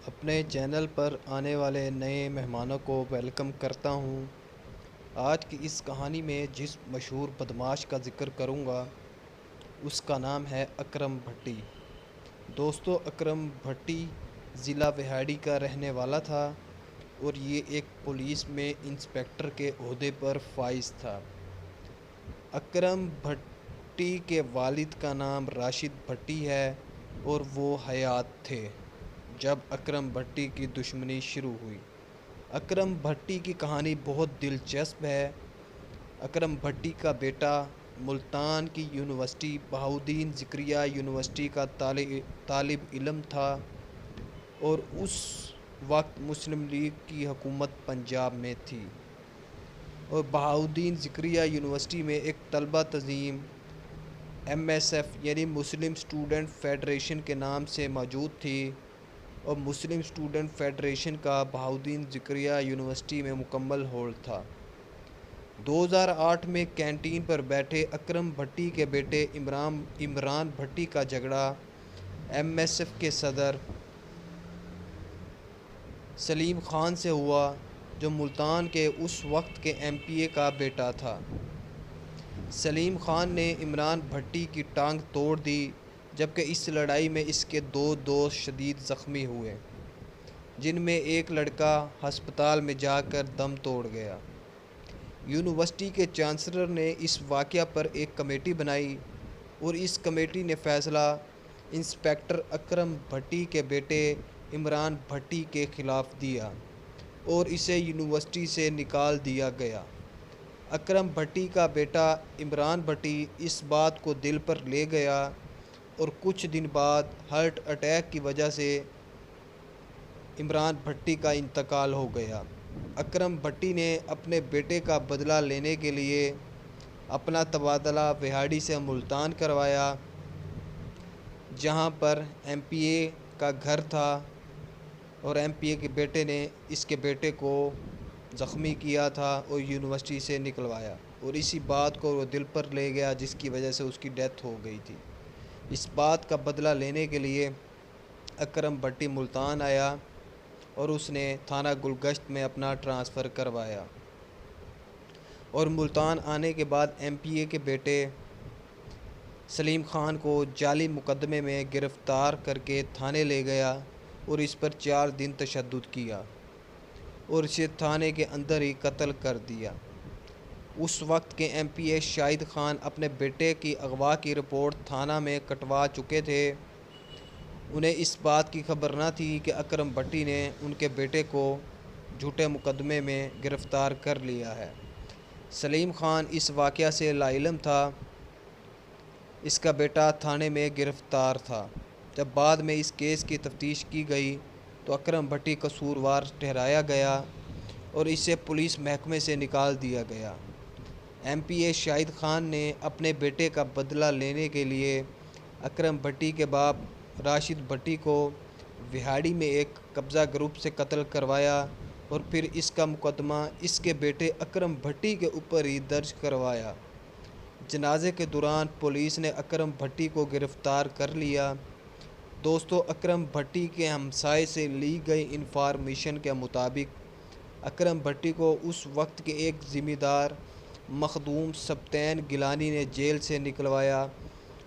اپنے چینل پر آنے والے نئے مہمانوں کو ویلکم کرتا ہوں۔ آج کی اس کہانی میں جس مشہور بدماش کا ذکر کروں گا اس کا نام ہے اکرم بھٹی۔ دوستو، اکرم بھٹی ضلع وہاڑی کا رہنے والا تھا اور یہ ایک پولیس میں انسپکٹر کے عہدے پر فائز تھا۔ اکرم بھٹی کے والد کا نام راشد بھٹی ہے اور وہ حیات تھے جب اکرم بھٹی کی دشمنی شروع ہوئی۔ اکرم بھٹی کی کہانی بہت دلچسپ ہے۔ اکرم بھٹی کا بیٹا ملتان کی یونیورسٹی بہاؤالدین زکریا یونیورسٹی کا طالب علم تھا اور اس وقت مسلم لیگ کی حکومت پنجاب میں تھی اور بہاؤالدین زکریا یونیورسٹی میں ایک طلبہ تنظیم MSF یعنی مسلم اسٹوڈنٹ فیڈریشن کے نام سے موجود تھی اور مسلم اسٹوڈنٹ فیڈریشن کا بہاؤالدین زکریا یونیورسٹی میں مکمل ہال تھا۔ 2008 میں کینٹین پر بیٹھے اکرم بھٹی کے بیٹے عمران بھٹی کا جھگڑا MSF کے صدر سلیم خان سے ہوا جو ملتان کے اس وقت کے MPA کا بیٹا تھا۔ سلیم خان نے عمران بھٹی کی ٹانگ توڑ دی جبکہ اس لڑائی میں اس کے 2 دوست شدید زخمی ہوئے جن میں ایک لڑکا ہسپتال میں جا کر دم توڑ گیا۔ یونیورسٹی کے چانسلر نے اس واقعہ پر ایک کمیٹی بنائی اور اس کمیٹی نے فیصلہ انسپکٹر اکرم بھٹی کے بیٹے عمران بھٹی کے خلاف دیا اور اسے یونیورسٹی سے نکال دیا گیا۔ اکرم بھٹی کا بیٹا عمران بھٹی اس بات کو دل پر لے گیا اور کچھ دن بعد ہارٹ اٹیک کی وجہ سے عمران بھٹی کا انتقال ہو گیا۔ اکرم بھٹی نے اپنے بیٹے کا بدلہ لینے کے لیے اپنا تبادلہ وہاڑی سے ملتان کروایا جہاں پر MPA کا گھر تھا اور MPA کے بیٹے نے اس کے بیٹے کو زخمی کیا تھا اور یونیورسٹی سے نکلوایا اور اسی بات کو وہ دل پر لے گیا جس کی وجہ سے اس کی ڈیتھ ہو گئی تھی۔ اس بات کا بدلہ لینے کے لیے اکرم بھٹی ملتان آیا اور اس نے تھانہ گلگشت میں اپنا ٹرانسفر کروایا اور ملتان آنے کے بعد MPA کے بیٹے سلیم خان کو جعلی مقدمے میں گرفتار کر کے تھانے لے گیا اور اس پر 4 دن تشدد کیا اور اسے تھانے کے اندر ہی قتل کر دیا۔ اس وقت کے MPA شاہد خان اپنے بیٹے کی اغوا کی رپورٹ تھانہ میں کٹوا چکے تھے۔ انہیں اس بات کی خبر نہ تھی کہ اکرم بھٹی نے ان کے بیٹے کو جھوٹے مقدمے میں گرفتار کر لیا ہے۔ سلیم خان اس واقعہ سے لاعلم تھا۔ اس کا بیٹا تھانے میں گرفتار تھا۔ جب بعد میں اس کیس کی تفتیش کی گئی تو اکرم بھٹی قصوروار ٹھہرایا گیا اور اسے پولیس محکمے سے نکال دیا گیا۔ MPA شاہد خان نے اپنے بیٹے کا بدلہ لینے کے لیے اکرم بھٹی کے باپ راشد بھٹی کو وہاڑی میں ایک قبضہ گروپ سے قتل کروایا اور پھر اس کا مقدمہ اس کے بیٹے اکرم بھٹی کے اوپر ہی درج کروایا۔ جنازے کے دوران پولیس نے اکرم بھٹی کو گرفتار کر لیا۔ دوستو، اکرم بھٹی کے ہمسائے سے لی گئی انفارمیشن کے مطابق اکرم بھٹی کو اس وقت کے ایک ذمہ دار مخدوم سبطین گیلانی نے جیل سے نکلوایا۔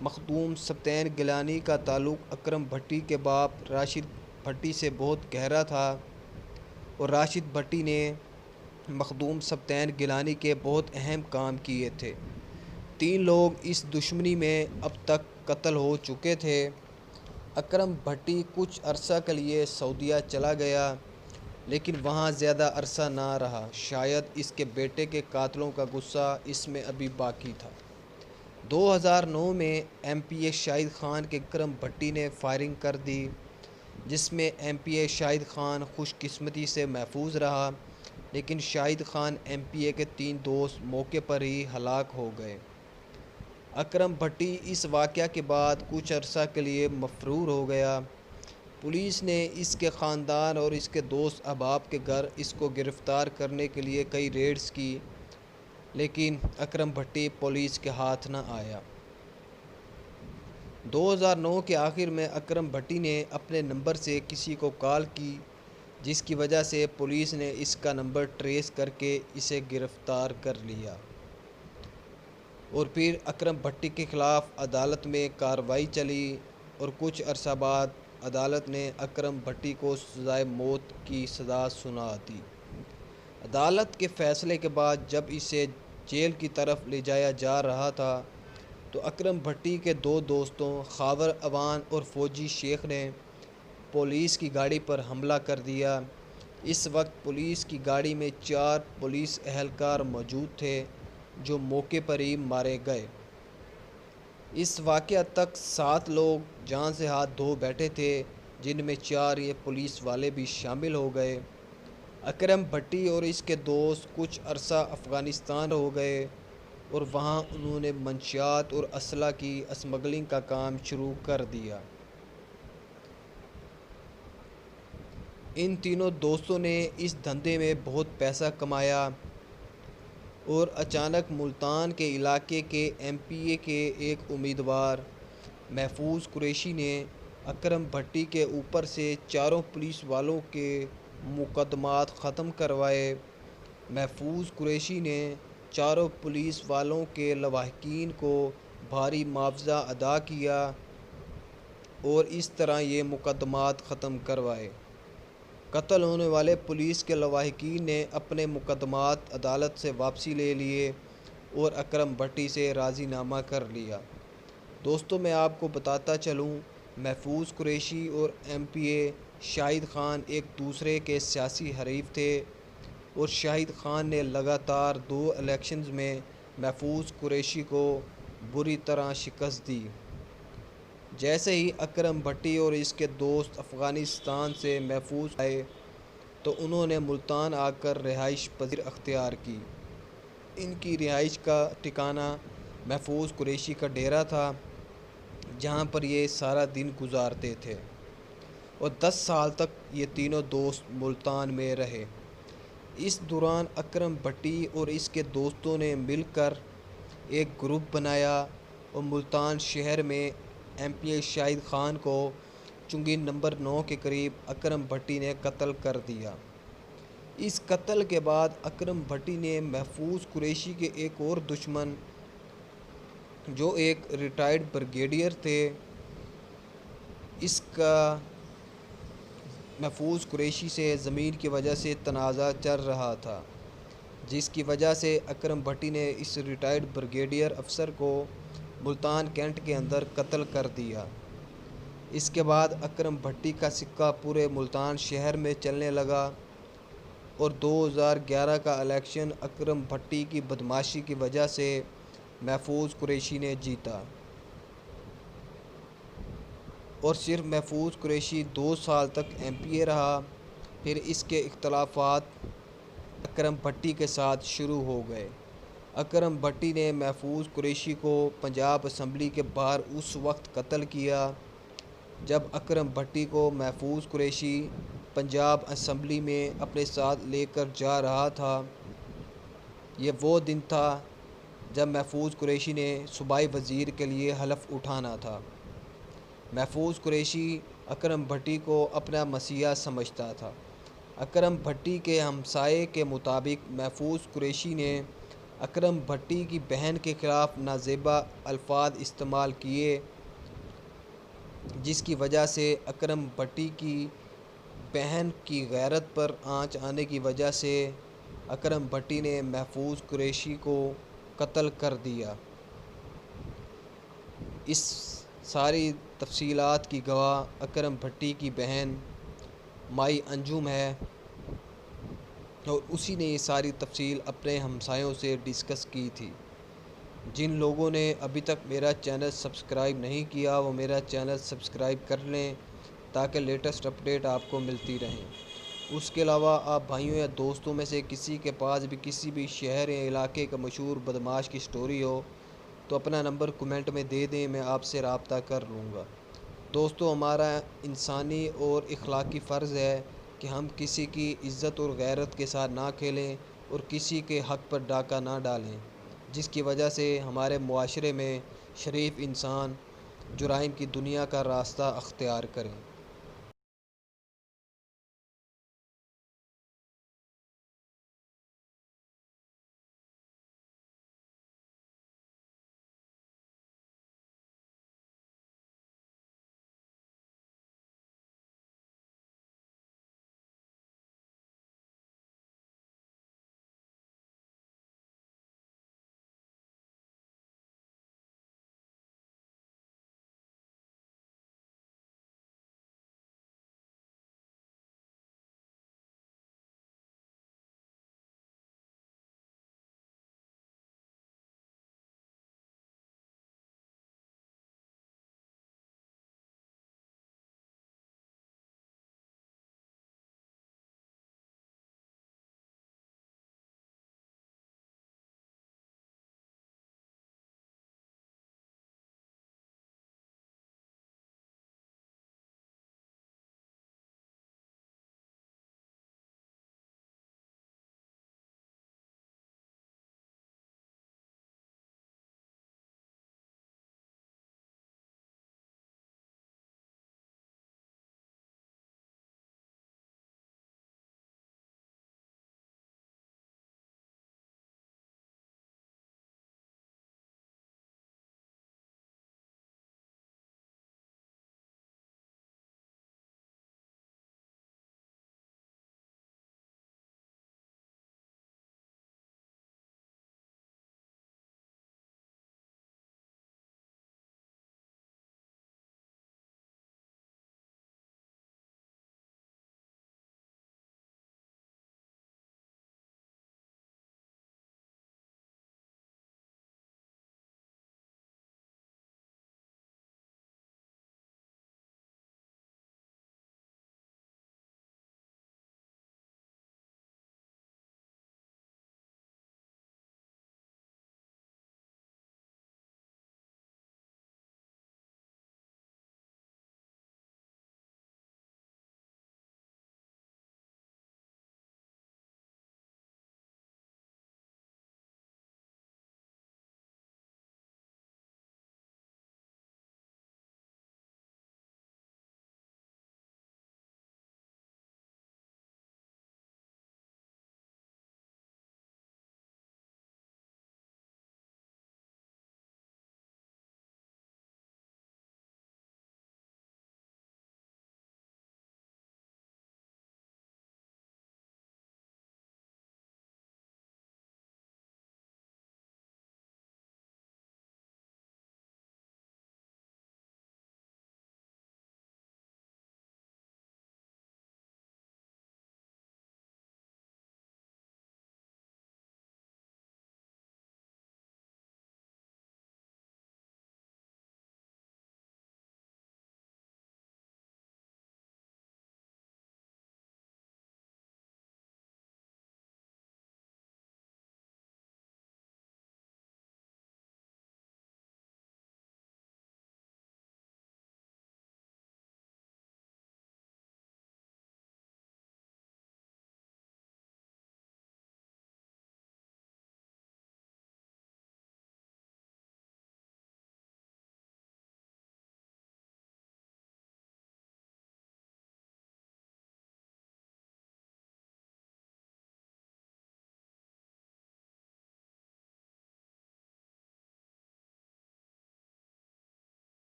مخدوم سبطین گیلانی کا تعلق اکرم بھٹی کے باپ راشد بھٹی سے بہت گہرا تھا اور راشد بھٹی نے مخدوم سبطین گیلانی کے بہت اہم کام کیے تھے۔ 3 لوگ اس دشمنی میں اب تک قتل ہو چکے تھے۔ اکرم بھٹی کچھ عرصہ کے لیے سعودیہ چلا گیا لیکن وہاں زیادہ عرصہ نہ رہا، شاید اس کے بیٹے کے قاتلوں کا غصہ اس میں ابھی باقی تھا۔ 2009 میں MPA شاہد خان کے اکرم بھٹی نے فائرنگ کر دی جس میں MPA شاہد خان خوش قسمتی سے محفوظ رہا لیکن شاہد خان MPA کے 3 دوست موقع پر ہی ہلاک ہو گئے۔ اکرم بھٹی اس واقعہ کے بعد کچھ عرصہ کے لیے مفرور ہو گیا۔ پولیس نے اس کے خاندان اور اس کے دوست احباب کے گھر اس کو گرفتار کرنے کے لیے کئی ریڈز کی لیکن اکرم بھٹی پولیس کے ہاتھ نہ آیا۔ 2009 کے آخر میں اکرم بھٹی نے اپنے نمبر سے کسی کو کال کی، جس کی وجہ سے پولیس نے اس کا نمبر ٹریس کر کے اسے گرفتار کر لیا اور پھر اکرم بھٹی کے خلاف عدالت میں کارروائی چلی اور کچھ عرصہ بعد عدالت نے اکرم بھٹی کو سزائے موت کی سزا سنا دی۔ عدالت کے فیصلے کے بعد جب اسے جیل کی طرف لے جایا جا رہا تھا تو اکرم بھٹی کے دو دوستوں خاور اوان اور فوجی شیخ نے پولیس کی گاڑی پر حملہ کر دیا۔ اس وقت پولیس کی گاڑی میں 4 پولیس اہلکار موجود تھے جو موقع پر ہی مارے گئے۔ اس واقعہ تک 7 لوگ جان سے ہاتھ دھو بیٹھے تھے، جن میں 4 یہ پولیس والے بھی شامل ہو گئے۔ اکرم بھٹی اور اس کے دوست کچھ عرصہ افغانستان ہو گئے اور وہاں انہوں نے منشیات اور اسلحہ کی اسمگلنگ کا کام شروع کر دیا۔ ان تینوں دوستوں نے اس دھندے میں بہت پیسہ کمایا اور اچانک ملتان کے علاقے کے MPA کے ایک امیدوار محفوظ قریشی نے اکرم بھٹی کے اوپر سے 4 پولیس والوں کے مقدمات ختم کروائے۔ محفوظ قریشی نے 4 پولیس والوں کے لواحقین کو بھاری معاوضہ ادا کیا اور اس طرح یہ مقدمات ختم کروائے۔ قتل ہونے والے پولیس کے لواحقین نے اپنے مقدمات عدالت سے واپسی لے لیے اور اکرم بھٹی سے راضی نامہ کر لیا۔ دوستوں، میں آپ کو بتاتا چلوں، محفوظ قریشی اور MPA شاہد خان ایک دوسرے کے سیاسی حریف تھے اور شاہد خان نے لگاتار 2 الیکشنز میں محفوظ قریشی کو بری طرح شکست دی۔ جیسے ہی اکرم بھٹی اور اس کے دوست افغانستان سے محفوظ آئے تو انہوں نے ملتان آ کر رہائش پذیر اختیار کی۔ ان کی رہائش کا ٹھکانہ محفوظ قریشی کا ڈیرہ تھا، جہاں پر یہ سارا دن گزارتے تھے اور 10 سال تک یہ تینوں دوست ملتان میں رہے۔ اس دوران اکرم بھٹی اور اس کے دوستوں نے مل کر ایک گروپ بنایا اور ملتان شہر میں MPA شاہد خان کو چنگی نمبر 9 کے قریب اکرم بھٹی نے قتل کر دیا۔ اس قتل کے بعد اکرم بھٹی نے محفوظ قریشی کے ایک اور دشمن جو ایک ریٹائرڈ بریگیڈیئر تھے، اس کا محفوظ قریشی سے زمین کی وجہ سے تنازع چل رہا تھا، جس کی وجہ سے اکرم بھٹی نے اس ریٹائرڈ بریگیڈیئر افسر کو ملتان کینٹ کے اندر قتل کر دیا۔ اس کے بعد اکرم بھٹی کا سکہ پورے ملتان شہر میں چلنے لگا اور 2011 کا الیکشن اکرم بھٹی کی بدمعاشی کی وجہ سے محفوظ قریشی نے جیتا اور صرف محفوظ قریشی 2 سال تک MPA رہا۔ پھر اس کے اختلافات اکرم بھٹی کے ساتھ شروع ہو گئے۔ اکرم بھٹی نے محفوظ قریشی کو پنجاب اسمبلی کے باہر اس وقت قتل کیا جب اکرم بھٹی کو محفوظ قریشی پنجاب اسمبلی میں اپنے ساتھ لے کر جا رہا تھا۔ یہ وہ دن تھا جب محفوظ قریشی نے صوبائی وزیر کے لیے حلف اٹھانا تھا۔ محفوظ قریشی اکرم بھٹی کو اپنا مسیحا سمجھتا تھا۔ اکرم بھٹی کے ہمسائے کے مطابق محفوظ قریشی نے اکرم بھٹی کی بہن کے خلاف نازیبا الفاظ استعمال کیے، جس کی وجہ سے اکرم بھٹی کی بہن کی غیرت پر آنچ آنے کی وجہ سے اکرم بھٹی نے محفوظ قریشی کو قتل کر دیا۔ اس ساری تفصیلات کی گواہ اکرم بھٹی کی بہن مائی انجم ہے اور اسی نے یہ ساری تفصیل اپنے ہمسایوں سے ڈسکس کی تھی۔ جن لوگوں نے ابھی تک میرا چینل سبسکرائب نہیں کیا وہ میرا چینل سبسکرائب کر لیں تاکہ لیٹسٹ اپڈیٹ آپ کو ملتی رہیں۔ اس کے علاوہ آپ بھائیوں یا دوستوں میں سے کسی کے پاس بھی کسی بھی شہر یا علاقے کا مشہور بدمعاش کی سٹوری ہو تو اپنا نمبر کمنٹ میں دے دیں، میں آپ سے رابطہ کر لوں گا۔ دوستو، ہمارا انسانی اور اخلاقی فرض ہے کہ ہم کسی کی عزت اور غیرت کے ساتھ نہ کھیلیں اور کسی کے حق پر ڈاکہ نہ ڈالیں، جس کی وجہ سے ہمارے معاشرے میں شریف انسان جرائم کی دنیا کا راستہ اختیار کریں۔